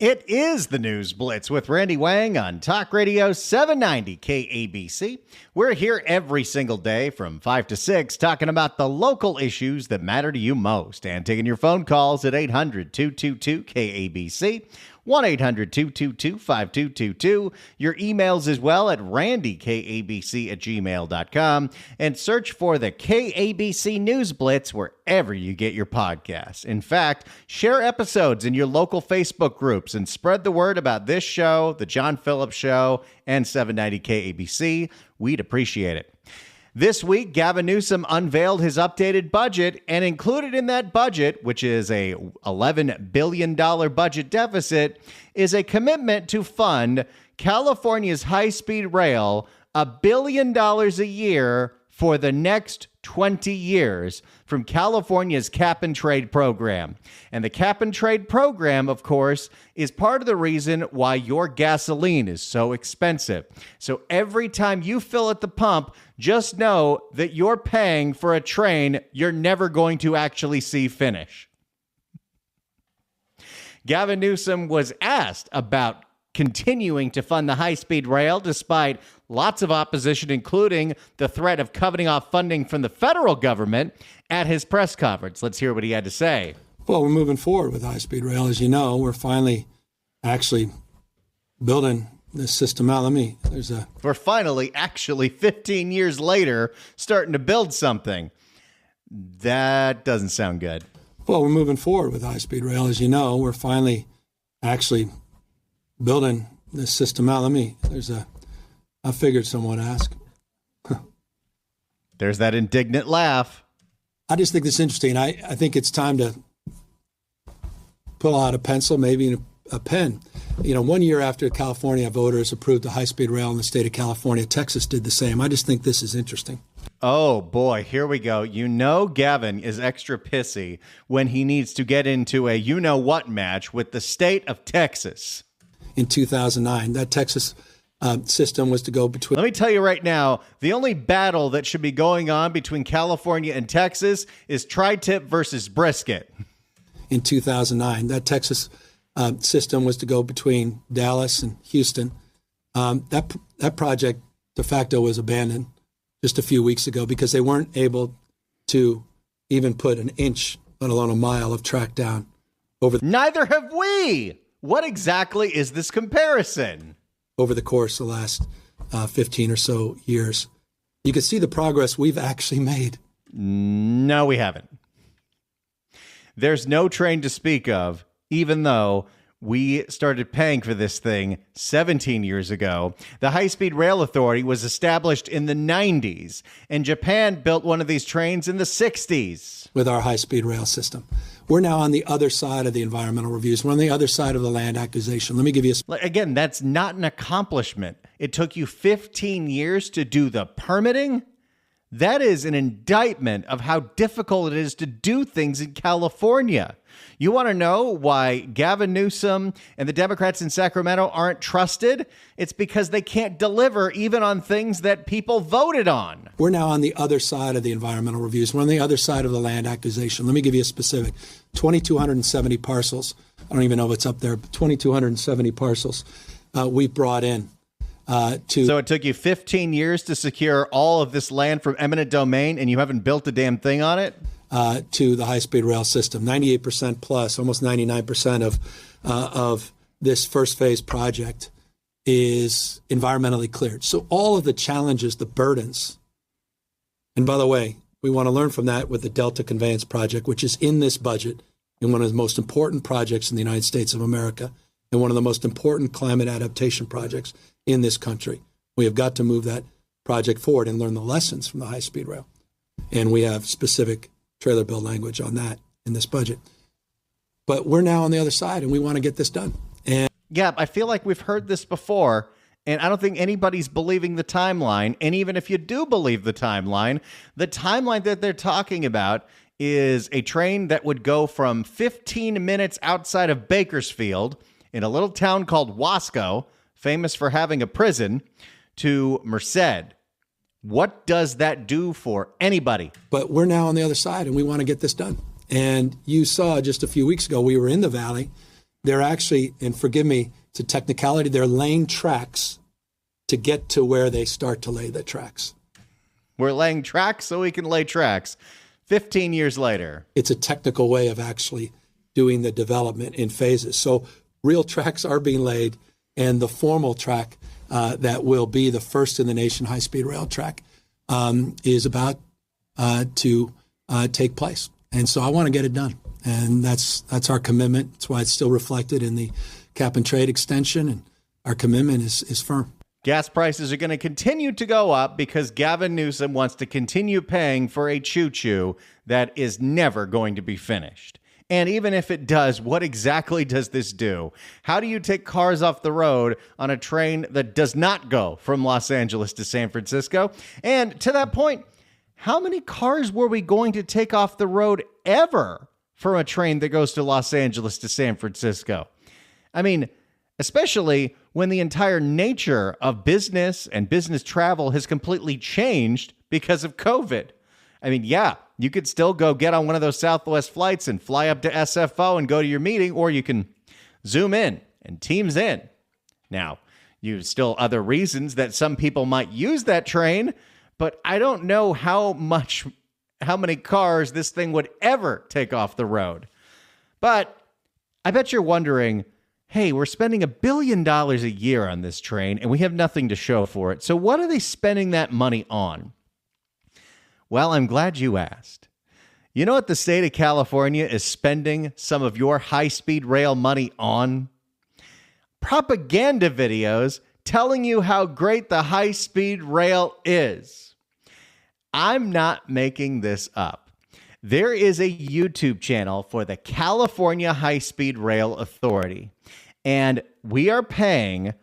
It is the News Blitz with Randy Wang on Talk Radio 790 KABC. We're here every single day from 5 to 6 talking about the local issues that matter to you most and taking your phone calls at 800-222-KABC, 1-800-222-5222. Your emails as well at randykabc@gmail.com, and search for the KABC News Blitz wherever you get your podcasts. In fact, share episodes in your local Facebook groups and spread the word about this show, The John Phillips Show, and 790 KABC. We'd appreciate it. This week, Gavin Newsom unveiled his updated budget, and included in that budget, which is a $11 billion budget deficit, is a commitment to fund California's high-speed rail $1 billion a year for the next 20 years from California's cap and trade program. And the cap and trade program, of course, is part of the reason why your gasoline is so expensive. So every time you fill at the pump, just know that you're paying for a train you're never going to actually see finish. Gavin Newsom was asked about continuing to fund the high-speed rail despite lots of opposition, including the threat of cutting off funding from the federal government, at his press conference. Let's hear what he had to say. Well, we're moving forward with high-speed rail. As you know, we're finally actually building this system out. We're finally, actually, 15 years later, starting to build something. That doesn't sound good. Well, we're moving forward with high-speed rail. As you know, we're finally actually building this system out. I figured someone would ask. There's that indignant laugh. I just think this is interesting. I think it's time to pull out a pencil, maybe a pen. 1 year after California voters approved the high-speed rail in the state of California, Texas did the same. I just think this is interesting. Oh, boy, here we go. Gavin is extra pissy when he needs to get into a you-know-what match with the state of Texas. In 2009, that Texas system was to go between... Let me tell you right now, the only battle that should be going on between California and Texas is tri-tip versus brisket. In 2009, that Texas system was to go between Dallas and Houston. That project de facto was abandoned just a few weeks ago because they weren't able to even put an inch, let alone a mile of track down over. Neither have we. What exactly is this comparison? Over the course of the last 15 or so years. You can see the progress we've actually made. No, we haven't. There's no train to speak of, even though we started paying for this thing 17 years ago. The High-Speed Rail Authority was established in the 90s, and Japan built one of these trains in the 60s. With our high-speed rail system. We're now on the other side of the environmental reviews. We're on the other side of the land acquisition. Let me give you Again, that's not an accomplishment. It took you 15 years to do the permitting? That is an indictment of how difficult it is to do things in California. You want to know why Gavin Newsom and the Democrats in Sacramento aren't trusted? It's because they can't deliver even on things that people voted on. We're now on the other side of the environmental reviews. We're on the other side of the land acquisition. Let me give you a specific. 2,270 parcels. I don't even know if it's up there, but 2,270 parcels we've brought in. So it took you 15 years to secure all of this land from eminent domain, and you haven't built a damn thing on it? To the high-speed rail system. 98% plus, almost 99% of this first phase project is environmentally cleared. So all of the challenges, the burdens, and by the way, we want to learn from that with the Delta Conveyance Project, which is in this budget and one of the most important projects in the United States of America and one of the most important climate adaptation projects in this country. We have got to move that project forward and learn the lessons from the high-speed rail. And we have specific trailer bill language on that in this budget. But we're now on the other side, and we want to get this done. And yeah, I feel like we've heard this before, and I don't think anybody's believing the timeline. And even if you do believe the timeline that they're talking about is a train that would go from 15 minutes outside of Bakersfield in a little town called Wasco, famous for having a prison, to Merced. What does that do for anybody? But we're now on the other side, and we want to get this done. And you saw just a few weeks ago, we were in the Valley They're actually, and forgive me, it's a technicality, they're laying tracks to get to where they start to lay the tracks. We're laying tracks so we can lay tracks. 15 years later. It's a technical way of actually doing the development in phases. So real tracks are being laid, and the formal track that will be the first in the nation high-speed rail track is about to take place. And so I want to get it done. And that's our commitment. That's why it's still reflected in the cap and trade extension, and our commitment is firm. Gas prices are going to continue to go up because Gavin Newsom wants to continue paying for a choo-choo that is never going to be finished. And even if it does, what exactly does this do? How do you take cars off the road on a train that does not go from Los Angeles to San Francisco? And to that point, how many cars were we going to take off the road ever from a train that goes to Los Angeles to San Francisco? I mean, especially when the entire nature of business and business travel has completely changed because of COVID. I mean, yeah, you could still go get on one of those Southwest flights and fly up to SFO and go to your meeting, or you can Zoom in and Teams in. Now, you still other reasons that some people might use that train, but I don't know how many cars this thing would ever take off the road. But I bet you're wondering, hey, we're spending $1 billion a year on this train and we have nothing to show for it. So what are they spending that money on? Well, I'm glad you asked. You know what the state of California is spending some of your high-speed rail money on? Propaganda videos telling you how great the high-speed rail is. I'm not making this up. There is a YouTube channel for the California High-Speed Rail Authority, and we are paying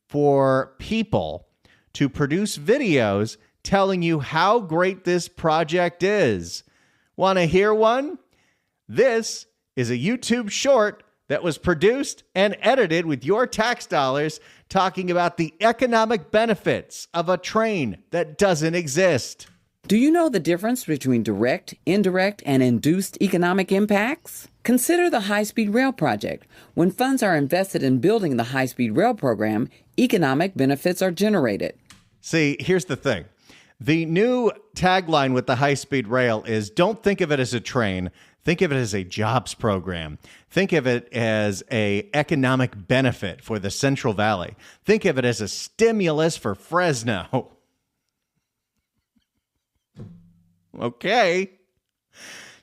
for people to produce videos telling you how great this project is. Want to hear one? This is a YouTube short that was produced and edited with your tax dollars, talking about the economic benefits of a train that doesn't exist. Do you know the difference between direct, indirect, and induced economic impacts? Consider the high-speed rail project. When funds are invested in building the high-speed rail program, economic benefits are generated. See, here's the thing. The new tagline with the high-speed rail is, don't think of it as a train. Think of it as a jobs program. Think of it as an economic benefit for the Central Valley. Think of it as a stimulus for Fresno. Okay.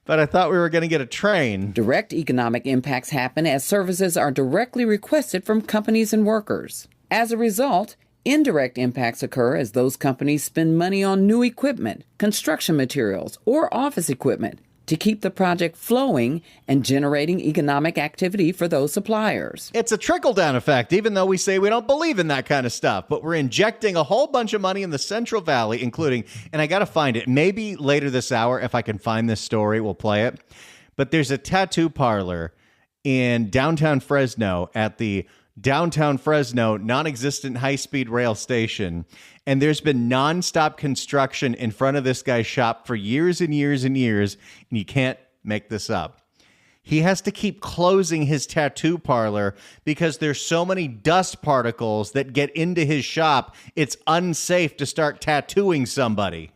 But I thought we were going to get a train. Direct economic impacts happen as services are directly requested from companies and workers. As a result, indirect impacts occur as those companies spend money on new equipment, construction materials, or office equipment to keep the project flowing and generating economic activity for those suppliers. It's a trickle-down effect, even though we say we don't believe in that kind of stuff. But we're injecting a whole bunch of money in the Central Valley, including, and I got to find it, maybe later this hour, if I can find this story, we'll play it. But there's a tattoo parlor in downtown Fresno at the downtown Fresno non-existent high-speed rail station, and there's been nonstop construction in front of this guy's shop for years and years and years, and you can't make this up. He has to keep closing his tattoo parlor because there's so many dust particles that get into his shop, it's unsafe to start tattooing somebody.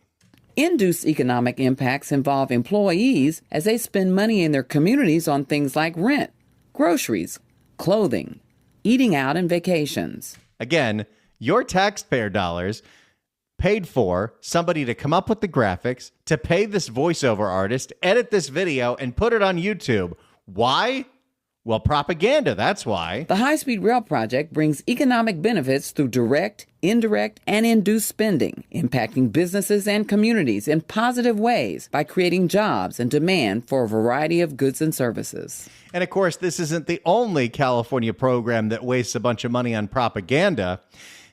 Induced economic impacts involve employees as they spend money in their communities on things like rent, groceries, clothing, eating out, and vacations. Again, your taxpayer dollars paid for somebody to come up with the graphics, to pay this voiceover artist, edit this video, and put it on YouTube. Why? Well, propaganda, that's why. The high-speed rail project brings economic benefits through direct, indirect, and induced spending, impacting businesses and communities in positive ways by creating jobs and demand for a variety of goods and services. And of course, this isn't the only California program that wastes a bunch of money on propaganda.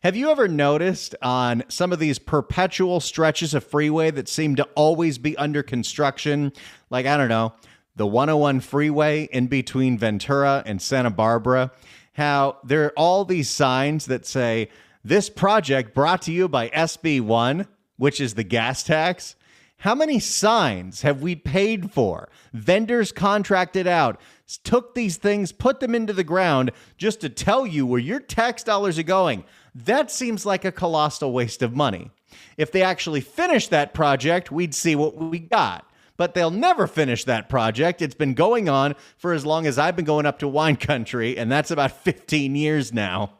Have you ever noticed on some of these perpetual stretches of freeway that seem to always be under construction, like, I don't know, the 101 freeway in between Ventura and Santa Barbara, how there are all these signs that say, this project brought to you by SB1, which is the gas tax, How many signs have we paid for? Vendors contracted out, took these things, put them into the ground just to tell you where your tax dollars are going. That seems like a colossal waste of money. If they actually finish that project, we'd see what we got. But they'll never finish that project. It's been going on for as long as I've been going up to wine country, and that's about 15 years now.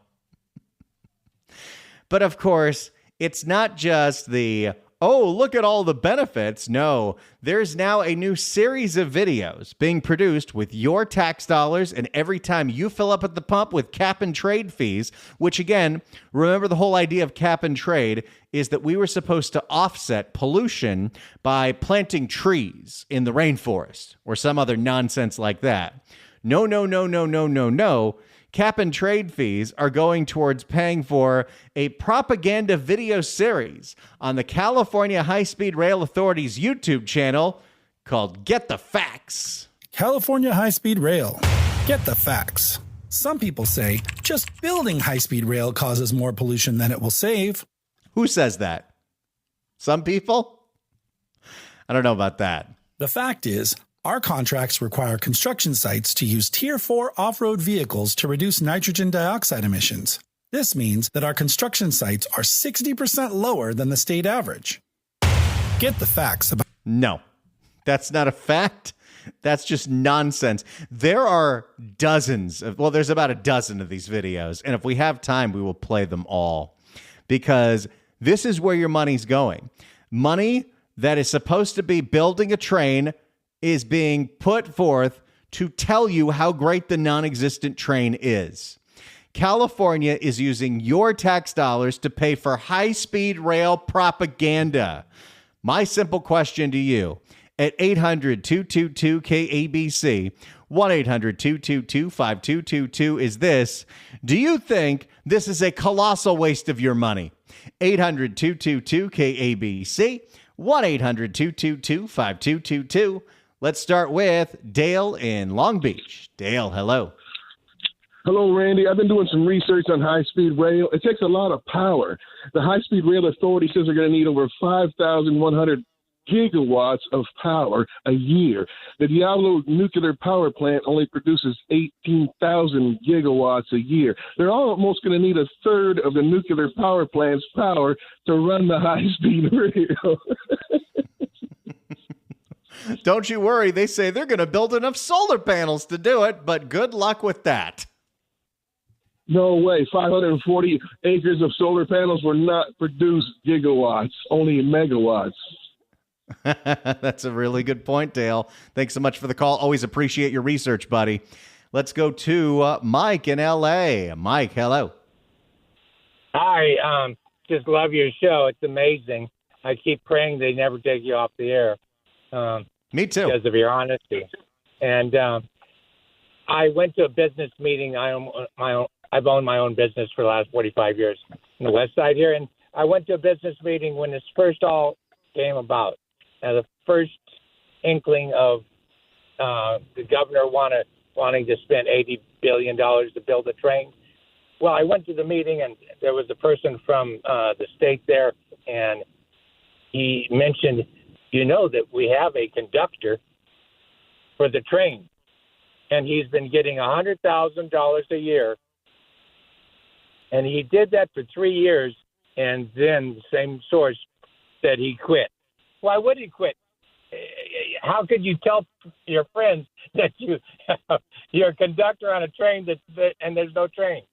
But of course, it's not just the, oh, look at all the benefits. No, there's now a new series of videos being produced with your tax dollars, and every time you fill up at the pump with cap and trade fees, which again, remember the whole idea of cap and trade is that we were supposed to offset pollution by planting trees in the rainforest or some other nonsense like that. No, no, no, no, no, no, no. Cap and trade fees are going towards paying for a propaganda video series on the California High-Speed Rail Authority's YouTube channel called Get the Facts. California High-Speed Rail. Get the facts. Some people say just building high-speed rail causes more pollution than it will save. Who says that? Some people? I don't know about that. The fact is, our contracts require construction sites to use Tier 4 off-road vehicles to reduce nitrogen dioxide emissions. This means that our construction sites are 60% lower than the state average. Get the facts about... No, that's not a fact. That's just nonsense. There are dozens of, well, there's about a dozen of these videos. And if we have time, we will play them all. Because this is where your money's going. Money that is supposed to be building a train is being put forth to tell you how great the non-existent train is. California is using your tax dollars to pay for high-speed rail propaganda. My simple question to you, at 800-222-KABC, 1-800-222-5222 is this: do you think this is a colossal waste of your money? 800-222-KABC, 1-800-222-5222. Let's start with Dale in Long Beach. Dale, hello. Hello, Randy. I've been doing some research on high-speed rail. It takes a lot of power. The High-Speed Rail Authority says they're going to need over 5,100 gigawatts of power a year. The Diablo nuclear power plant only produces 18,000 gigawatts a year. They're almost going to need a third of the nuclear power plant's power to run the high-speed rail. Don't you worry. They say they're going to build enough solar panels to do it, but good luck with that. No way. 540 acres of solar panels will not produce gigawatts, only megawatts. That's a really good point, Dale. Thanks so much for the call. Always appreciate your research, buddy. Let's go to Mike in L.A. Mike, hello. Hi. Just love your show. It's amazing. I keep praying they never take you off the air. Me too. Because of your honesty. And I went to a business meeting. I've owned my own business for the last 45 years on the west side here. And I went to a business meeting when this first all came about. The first inkling of the governor wanting to spend $80 billion to build a train. Well, I went to the meeting, and there was a person from the state there, and he mentioned, that we have a conductor for the train, and he's been getting $100,000 a year, and he did that for 3 years, and then the same source said he quit. Why would he quit? How could you tell your friends that you're a conductor on a train and there's no train?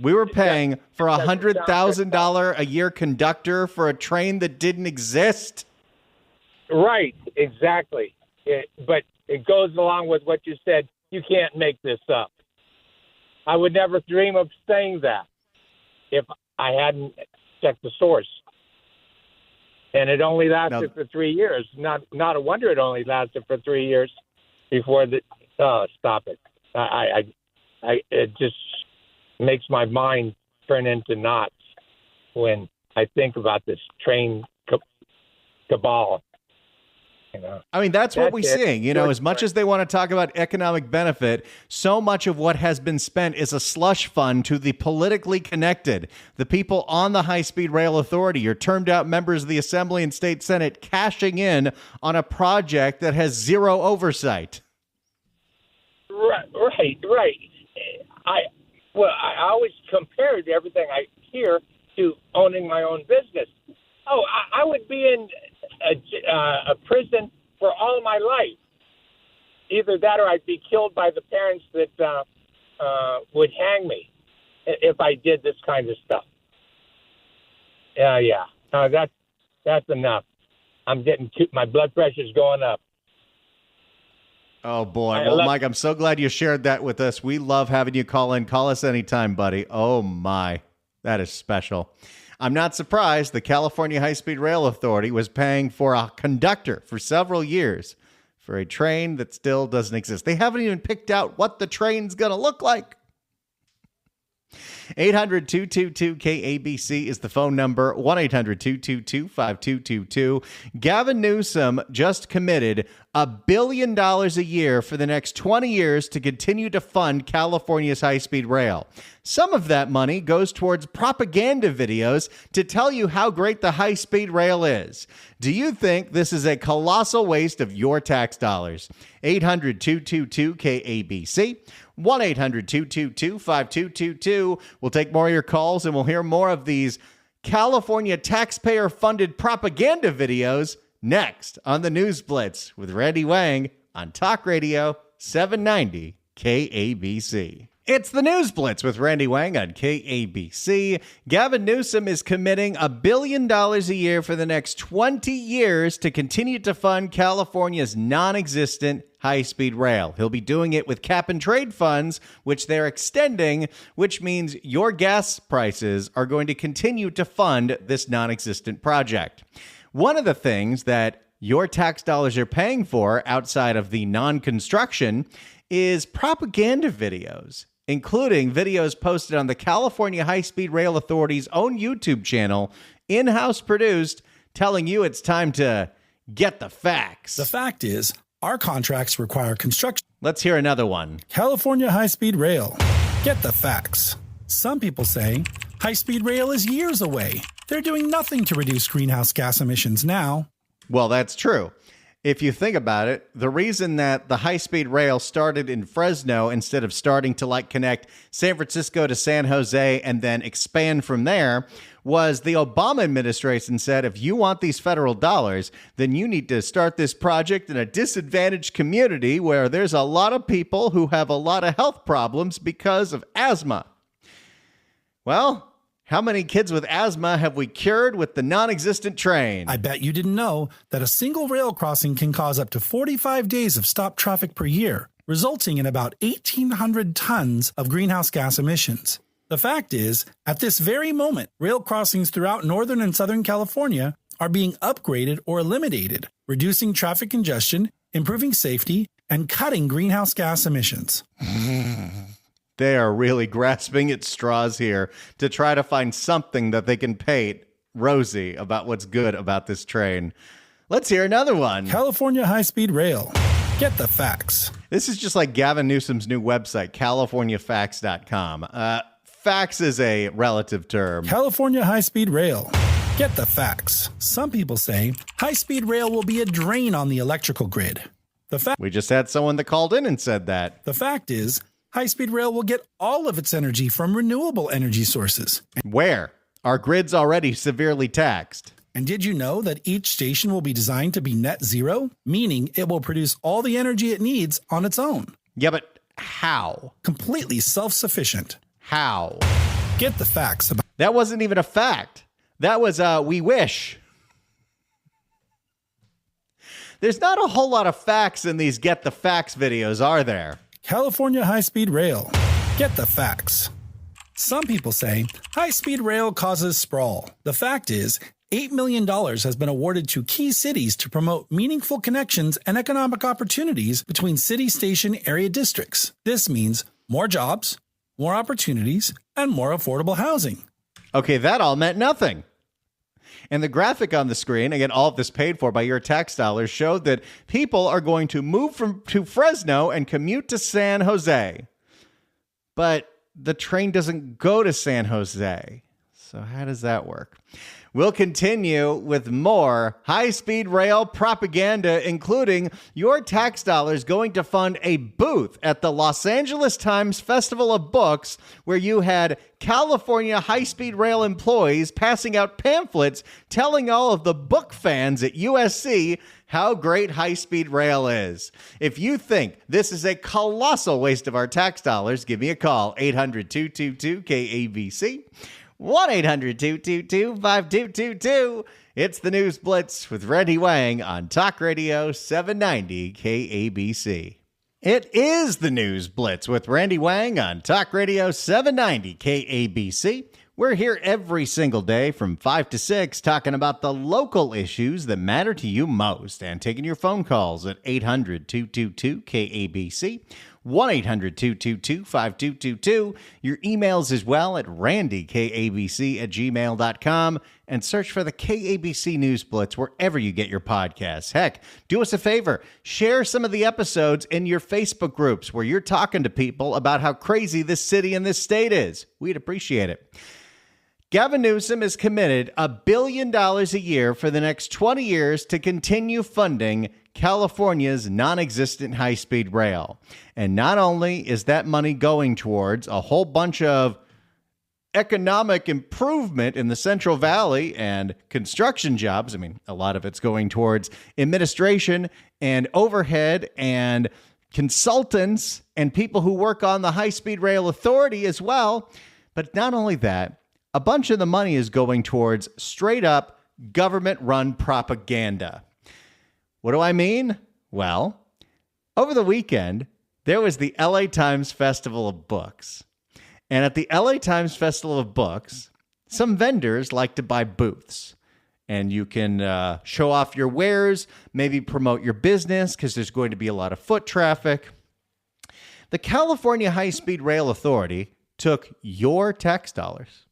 We were paying for $100,000 a year conductor for a train that didn't exist. Right, exactly. But it goes along with what you said. You can't make this up. I would never dream of saying that if I hadn't checked the source. And it only lasted for 3 years. Not a wonder it only lasted for 3 years before the. Stop it! It just makes my mind turn into knots when I think about this train cabal. I mean, that's what we're it. seeing. As much as they want to talk about economic benefit, so much of what has been spent is a slush fund to the politically connected, the people on the High-Speed Rail Authority, your termed out members of the Assembly and State Senate cashing in on a project that has zero oversight. Right. I always compared everything I hear to owning my own business. I would be in a prison for all my life. Either that or I'd be killed by the parents that would hang me if I did this kind of stuff. Yeah. That's enough. I'm getting my blood pressure's going up. Oh, boy. Well, Mike, I'm so glad you shared that with us. We love having you call in. Call us anytime, buddy. Oh, my. That is special. I'm not surprised the California High-Speed Rail Authority was paying for a conductor for several years for a train that still doesn't exist. They haven't even picked out what the train's going to look like. 800-222-KABC is the phone number, 1-800-222-5222. Gavin Newsom just committed $1 billion a year for the next 20 years to continue to fund California's high-speed rail. Some of that money goes towards propaganda videos to tell you how great the high-speed rail is. Do you think this is a colossal waste of your tax dollars? 800-222-KABC. 1-800-222-5222. We'll take more of your calls and we'll hear more of these California taxpayer-funded propaganda videos next on the News Blitz with Randy Wang on Talk Radio 790 KABC. It's the News Blitz with Randy Wang on KABC. Gavin Newsom is committing $1 billion a year for the next 20 years to continue to fund California's non-existent high-speed rail. He'll be doing it with cap-and-trade funds, which they're extending, which means your gas prices are going to continue to fund this non-existent project. One of the things that your tax dollars are paying for outside of the non-construction is propaganda videos, including videos posted on the California High-Speed Rail Authority's own YouTube channel, in-house produced, telling you it's time to get the facts. The fact is, our contracts require construction. Let's hear another one. California High-Speed Rail. Get the facts. Some people say high-speed rail is years away. They're doing nothing to reduce greenhouse gas emissions now. Well, that's true. If you think about it, the reason that the high-speed rail started in Fresno instead of starting to connect San Francisco to San Jose and then expand from there was the Obama administration said, if you want these federal dollars, then you need to start this project in a disadvantaged community where there's a lot of people who have a lot of health problems because of asthma. Well, how many kids with asthma have we cured with the non-existent train? I bet you didn't know that a single rail crossing can cause up to 45 days of stopped traffic per year, resulting in about 1,800 tons of greenhouse gas emissions. The fact is, at this very moment, rail crossings throughout Northern and Southern California are being upgraded or eliminated, reducing traffic congestion, improving safety, and cutting greenhouse gas emissions. They are really grasping at straws here to try to find something that they can paint rosy about what's good about this train. Let's hear another one. California High-Speed Rail. Get the facts. This is just like Gavin Newsom's new website, CaliforniaFacts.com. Facts is a relative term. California High-Speed Rail. Get the facts. Some people say high-speed rail will be a drain on the electrical grid. We just had someone that called in and said that. The fact is, high-speed rail will get all of its energy from renewable energy sources. Where? Our grid's already severely taxed. And did you know that each station will be designed to be net zero? Meaning it will produce all the energy it needs on its own. Yeah, but how? Completely self-sufficient. How? Get the facts about... That wasn't even a fact. That was we wish. There's not a whole lot of facts in these Get the Facts videos, are there? California High-Speed Rail. Get the facts. Some people say high-speed rail causes sprawl. The fact is, $8 million has been awarded to key cities to promote meaningful connections and economic opportunities between city station area districts. This means more jobs, more opportunities, and more affordable housing. Okay, that all meant nothing. And the graphic on the screen, again, all of this paid for by your tax dollars, showed that people are going to move to Fresno and commute to San Jose. But the train doesn't go to San Jose. So how does that work? We'll continue with more high-speed rail propaganda, including your tax dollars going to fund a booth at the Los Angeles Times Festival of Books, where you had California high-speed rail employees passing out pamphlets telling all of the book fans at USC how great high-speed rail is. If you think this is a colossal waste of our tax dollars, give me a call, 800-222-KABC. 1-800-222-5222. It's the News Blitz with Randy Wang on Talk Radio 790 KABC. It is the News Blitz with Randy Wang on Talk Radio 790 KABC. We're here every single day from 5 to 6 talking about the local issues that matter to you most and taking your phone calls at 800-222-KABC. 1-800-222-5222. Your emails as well at randykabc@gmail.com, and search for the KABC News Blitz wherever you get your podcasts. Heck, do us a favor. Share some of the episodes in your Facebook groups where you're talking to people about how crazy this city and this state is. We'd appreciate it. Gavin Newsom has committed $1 billion a year for the next 20 years to continue funding California's non-existent high-speed rail. And not only is that money going towards a whole bunch of economic improvement in the Central Valley and construction jobs, I mean, a lot of it's going towards administration and overhead and consultants and people who work on the High-Speed Rail Authority as well. But not only that, a bunch of the money is going towards straight-up government-run propaganda. What do I mean? Well, over the weekend, there was the LA Times Festival of Books. And at the LA Times Festival of Books, some vendors like to buy booths. And you can show off your wares, maybe promote your business because there's going to be a lot of foot traffic. The California High-Speed Rail Authority took your tax dollars,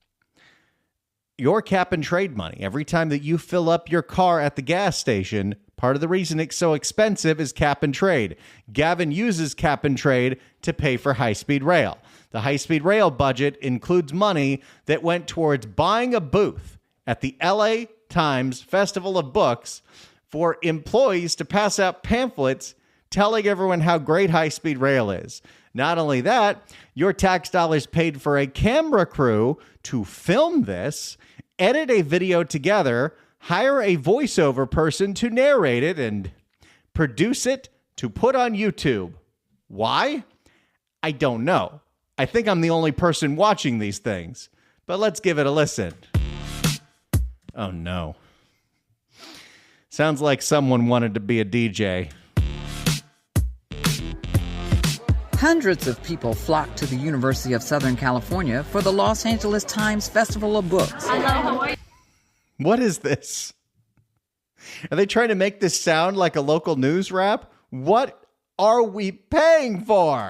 your cap and trade money. Every time that you fill up your car at the gas station, part of the reason it's so expensive is cap and trade. Gavin uses cap and trade to pay for high-speed rail. The high-speed rail budget includes money that went towards buying a booth at the LA Times Festival of Books for employees to pass out pamphlets telling everyone how great high-speed rail is. Not only that, your tax dollars paid for a camera crew to film this, edit a video together, hire a voiceover person to narrate it, and produce it to put on YouTube. Why? I don't know. I think I'm the only person watching these things. But let's give it a listen. Oh no. Sounds like someone wanted to be a DJ. Hundreds of people flocked to the University of Southern California for the Los Angeles Times Festival of Books. What is this? Are they trying to make this sound like a local news rap? What are we paying for?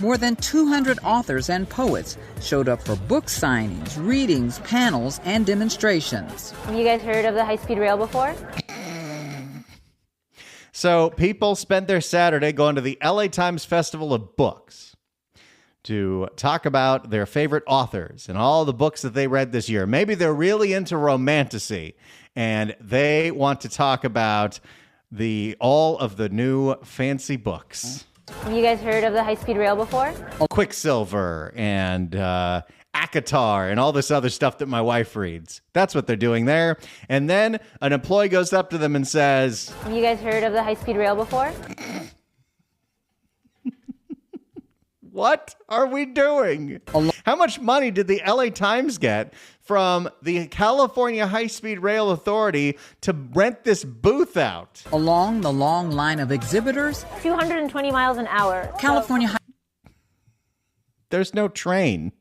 More than 200 authors and poets showed up for book signings, readings, panels, and demonstrations. Have you guys heard of the high-speed rail before? So people spent their Saturday going to the LA Times Festival of Books to talk about their favorite authors and all the books that they read this year. Maybe they're really into romantasy and they want to talk about all of the new fancy books. Have you guys heard of the high-speed rail before? Quicksilver and ACOTAR and all this other stuff that my wife reads. That's what they're doing there. And then an employee goes up to them and says, Have you guys heard of the high-speed rail before? What are we doing? How much money did the LA Times get from the California High-Speed Rail Authority to rent this booth out? Along the long line of exhibitors, 220 miles an hour. There's no train.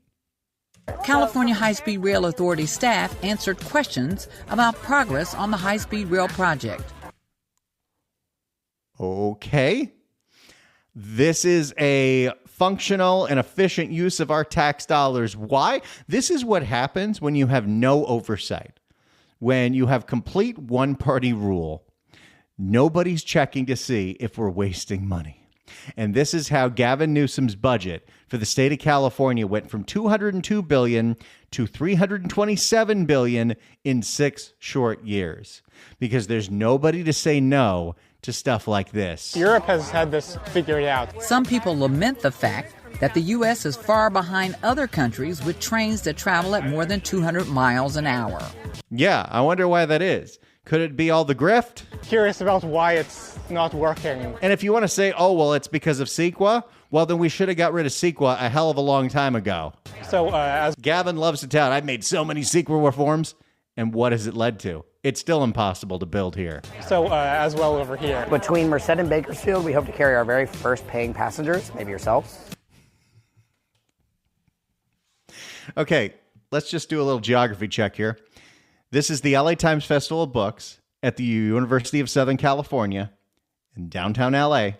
California High-Speed Rail Authority staff answered questions about progress on the high-speed rail project. Okay. This is a functional and efficient use of our tax dollars. Why? This is what happens when you have no oversight. when you have complete one-party rule. Nobody's checking to see if we're wasting money. And this is how Gavin Newsom's budget for the state of California went from $202 billion to $327 billion in 6 short years. Because there's nobody to say no to stuff like this. Europe has had this figured out. Some people lament the fact that the U.S. is far behind other countries with trains that travel at more than 200 miles an hour. Yeah, I wonder why that is. Could it be all the grift? Curious about why it's not working. And if you want to say, oh, well, it's because of CEQA, well, then we should have got rid of CEQA a hell of a long time ago. So as Gavin loves to tout, I've made so many CEQA reforms. And what has it led to? It's still impossible to build here. as well over here. Between Merced and Bakersfield, we hope to carry our very first paying passengers, maybe yourselves. Okay, let's just do a little geography check here. This is the LA Times Festival of Books at the University of Southern California in downtown LA.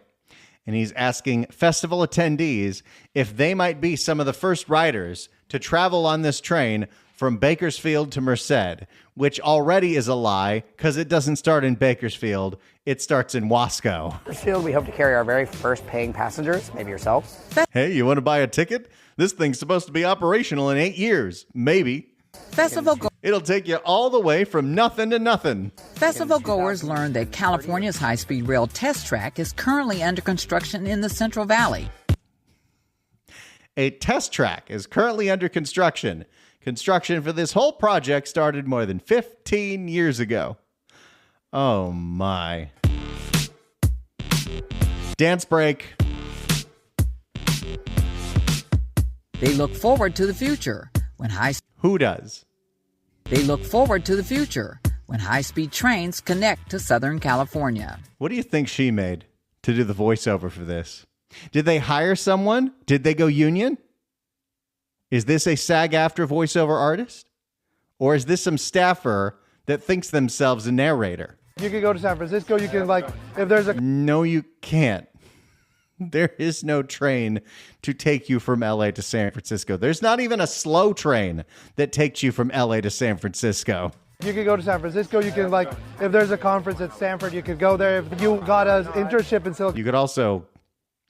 And he's asking festival attendees if they might be some of the first riders to travel on this train from Bakersfield to Merced, which already is a lie because it doesn't start in Bakersfield. It starts in Wasco. Bakersfield, we hope to carry our very first paying passengers, maybe yourselves. Hey, you want to buy a ticket? This thing's supposed to be operational in 8 years. Maybe. It'll take you all the way from nothing to nothing. Festival goers learned that California's high-speed rail test track is currently under construction in the Central Valley. A test track is currently under construction. Construction for this whole project started more than 15 years ago. Oh, my. Dance break. They look forward to the future when Who does? They look forward to the future when high-speed trains connect to Southern California. What do you think she made to do the voiceover for this? Did they hire someone? Did they go union? Is this a SAG-AFTRA voiceover artist? Or is this some staffer that thinks themselves a narrator? You can go to San Francisco. You can, if there's a... No, you can't. There is no train to take you from LA to San Francisco. There's not even a slow train that takes you from LA to San Francisco. You can go to San Francisco. You can, if there's a conference at Stanford, you could go there. If you got an internship in Silicon... You could also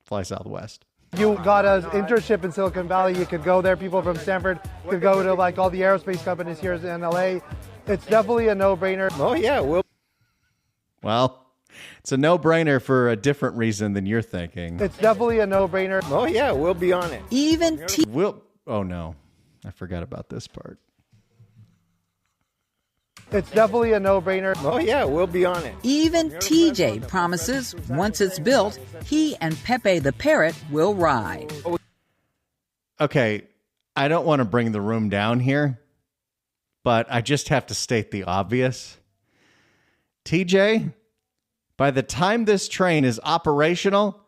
fly Southwest. You got an internship in Silicon Valley, you could go there. People from Stanford could go to, all the aerospace companies here in LA. It's definitely a no-brainer. Oh, yeah, Well, it's a no-brainer for a different reason than you're thinking. It's definitely a no-brainer. Oh, yeah, we'll be on it. Oh, no. I forgot about this part. It's definitely a no-brainer. Oh, yeah, we'll be on it. Even TJ promises once it's built, he and Pepe the Parrot will ride. Okay, I don't want to bring the room down here, but I just have to state the obvious. TJ, by the time this train is operational,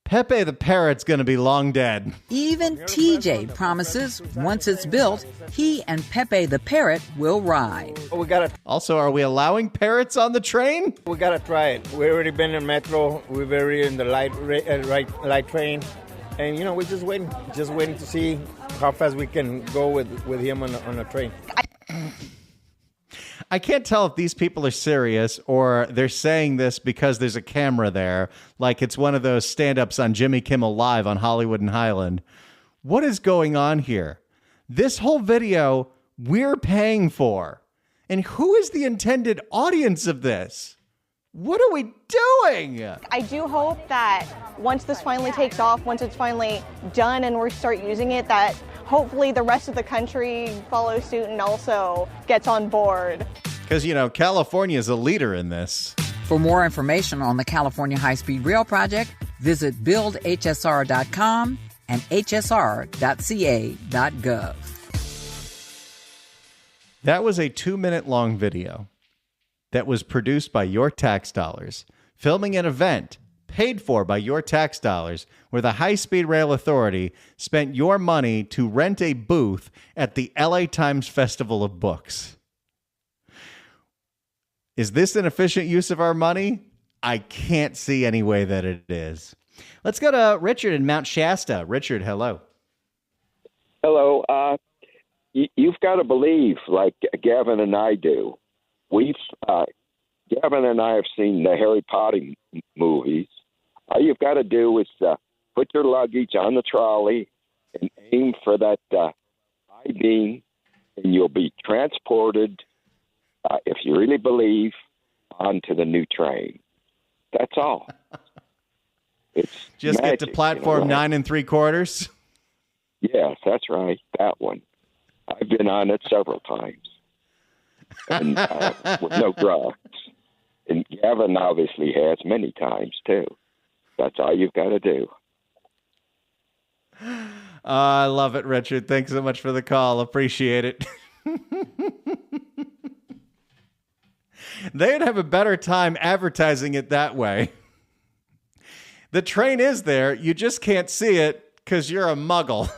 Pepe the Parrot's going to be long dead. Even TJ promises once it's built, he and Pepe the Parrot will ride. Also, are we allowing parrots on the train? We got to try it. We've already been in Metro. We've already in the light train. And, we're just waiting to see how fast we can go with him on a train. I can't tell if these people are serious or they're saying this because there's a camera there, like it's one of those stand-ups on Jimmy Kimmel Live on Hollywood and Highland. What is going on here? This whole video we're paying for. And who is the intended audience of this? What are we doing? I do hope that once this finally takes off, once it's finally done and we start using it, that hopefully the rest of the country follows suit and also gets on board. Because, California is a leader in this. For more information on the California High-Speed Rail Project, visit buildhsr.com and hsr.ca.gov. That was a 2-minute long video that was produced by your tax dollars, filming an event paid for by your tax dollars, where the High-Speed Rail Authority spent your money to rent a booth at the LA Times Festival of Books. Is this an efficient use of our money? I can't see any way that it is. Let's go to Richard in Mount Shasta. Richard, hello. Hello. you've got to believe, like Gavin and I do. Gavin and I have seen the Harry Potter movies. All you've got to do is put your luggage on the trolley and aim for that I-beam, and you'll be transported, if you really believe, onto the new train. That's all. It's just magic, get to platform 9 3/4. Yes, that's right. That one. I've been on it several times, and with no drugs. And Gavin obviously has many times too. That's all you've got to do. I love it, Richard. Thanks so much for the call. Appreciate it. They'd have a better time advertising it that way. The train is there. You just can't see it because you're a muggle.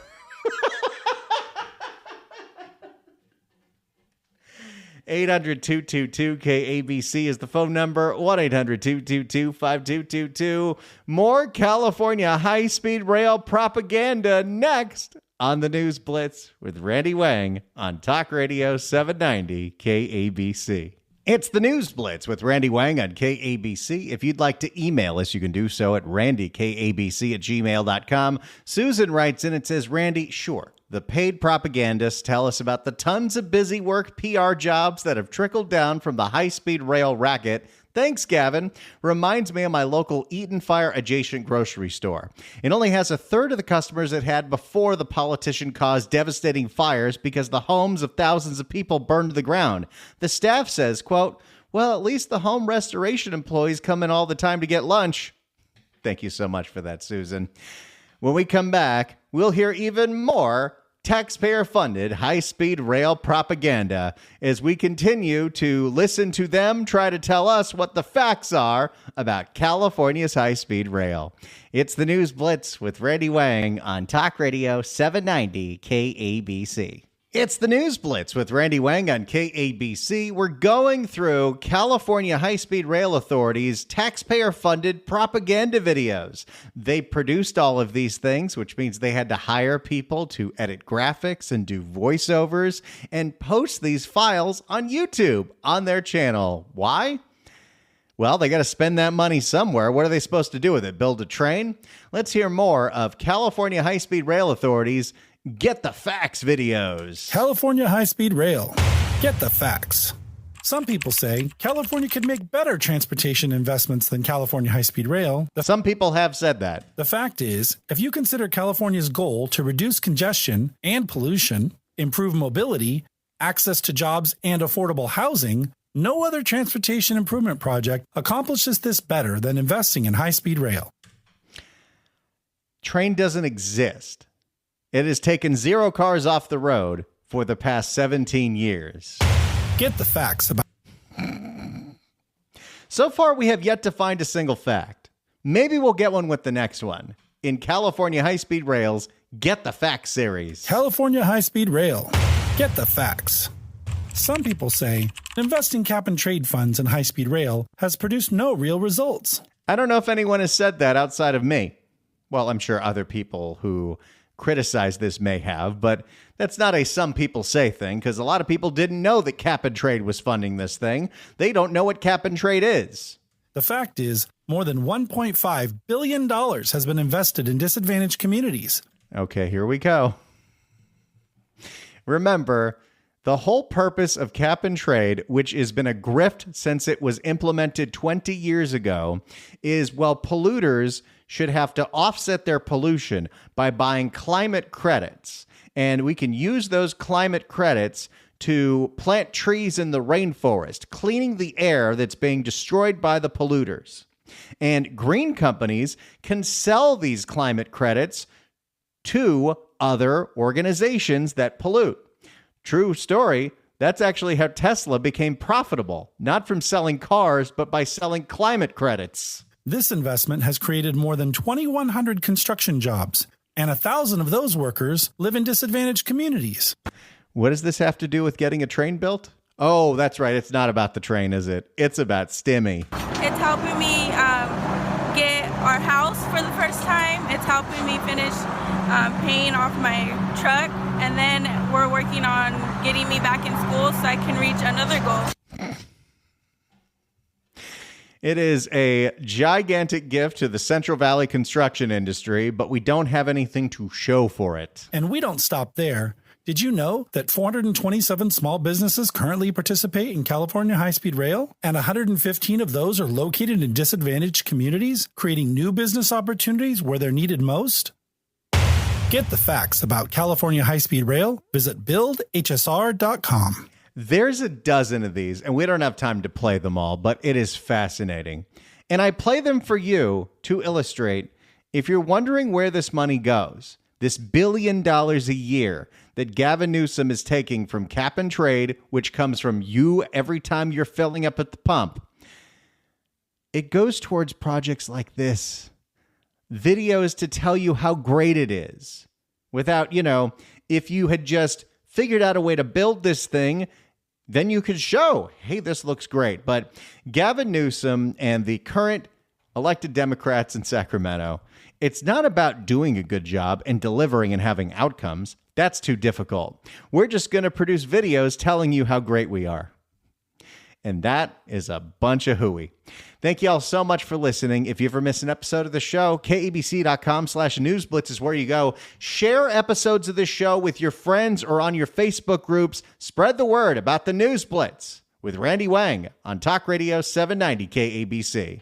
800-222-KABC is the phone number. 1-800-222-5222. More California high-speed rail propaganda next on the News Blitz with Randy Wang on Talk Radio 790 KABC. It's the News Blitz with Randy Wang on KABC. If you'd like to email us, you can do so at randykabc@gmail.com. Susan writes in and says, Randy, sure. The paid propagandists tell us about the tons of busy work PR jobs that have trickled down from the high-speed rail racket. Thanks, Gavin. Reminds me of my local Eaton Fire adjacent grocery store. It only has a third of the customers it had before the politician caused devastating fires because the homes of thousands of people burned to the ground. The staff says, quote, well, at least the home restoration employees come in all the time to get lunch. Thank you so much for that, Susan. When we come back, we'll hear even more taxpayer-funded high-speed rail propaganda as we continue to listen to them try to tell us what the facts are about California's high-speed rail. It's the News Blitz with Randy Wang on Talk Radio 790 KABC. It's the News Blitz with Randy Wang on KABC. We're going through California High-Speed Rail Authority's taxpayer-funded propaganda videos. They produced all of these things, which means they had to hire people to edit graphics and do voiceovers and post these files on YouTube on their channel. Why? Well, they got to spend that money somewhere. What are they supposed to do with it? Build a train? Let's hear more of California High-Speed Rail Authority's Get the Facts videos. California High-Speed Rail. Get the facts. Some people say California could make better transportation investments than California High-Speed Rail. Some people have said that. The fact is, if you consider California's goal to reduce congestion and pollution, improve mobility, access to jobs, and affordable housing, no other transportation improvement project accomplishes this better than investing in high-speed rail. Train doesn't exist. It has taken 0 cars off the road for the past 17 years. Get the facts about. So far, we have yet to find a single fact. Maybe we'll get one with the next one. In California High-Speed Rail's Get the Facts series. California High-Speed Rail. Get the facts. Some people say investing cap-and-trade funds in high-speed rail has produced no real results. I don't know if anyone has said that outside of me. Well, I'm sure other people who criticize this may have, but that's not a some people say thing, because a lot of people didn't know that cap and trade was funding this thing. They don't know what cap and trade is. The fact is, more than $1.5 billion has been invested in disadvantaged communities. Okay, here we go. Remember, the whole purpose of cap and trade, which has been a grift since it was implemented 20 years ago, is, well, polluters should have to offset their pollution by buying climate credits. And we can use those climate credits to plant trees in the rainforest, cleaning the air that's being destroyed by the polluters. And green companies can sell these climate credits to other organizations that pollute. True story. That's actually how Tesla became profitable, not from selling cars, but by selling climate credits. This investment has created more than 2,100 construction jobs, and 1,000 of those workers live in disadvantaged communities. What does this have to do with getting a train built? Oh, that's right. It's not about the train, is it? It's about STEMI. It's helping me get our house for the first time. It's helping me finish paying off my truck. And then we're working on getting me back in school so I can reach another goal. It is a gigantic gift to the Central Valley construction industry, but we don't have anything to show for it. And we don't stop there. Did you know that 427 small businesses currently participate in California high-speed rail? And 115 of those are located in disadvantaged communities, creating new business opportunities where they're needed most? Get the facts about California high-speed rail. Visit buildhsr.com. There's a dozen of these, and we don't have time to play them all, but it is fascinating. And I play them for you to illustrate, if you're wondering where this money goes, this $1 billion a year that Gavin Newsom is taking from cap and trade, which comes from you every time you're filling up at the pump, it goes towards projects like this. Videos to tell you how great it is. Without, if you had just figured out a way to build this thing, then you could show, hey, this looks great. But Gavin Newsom and the current elected Democrats in Sacramento, it's not about doing a good job and delivering and having outcomes. That's too difficult. We're just going to produce videos telling you how great we are. And that is a bunch of hooey. Thank you all so much for listening. If you ever miss an episode of the show, KABC.com/newsblitz is where you go. Share episodes of this show with your friends or on your Facebook groups. Spread the word about the News Blitz with Randy Wang on Talk Radio 790 KABC.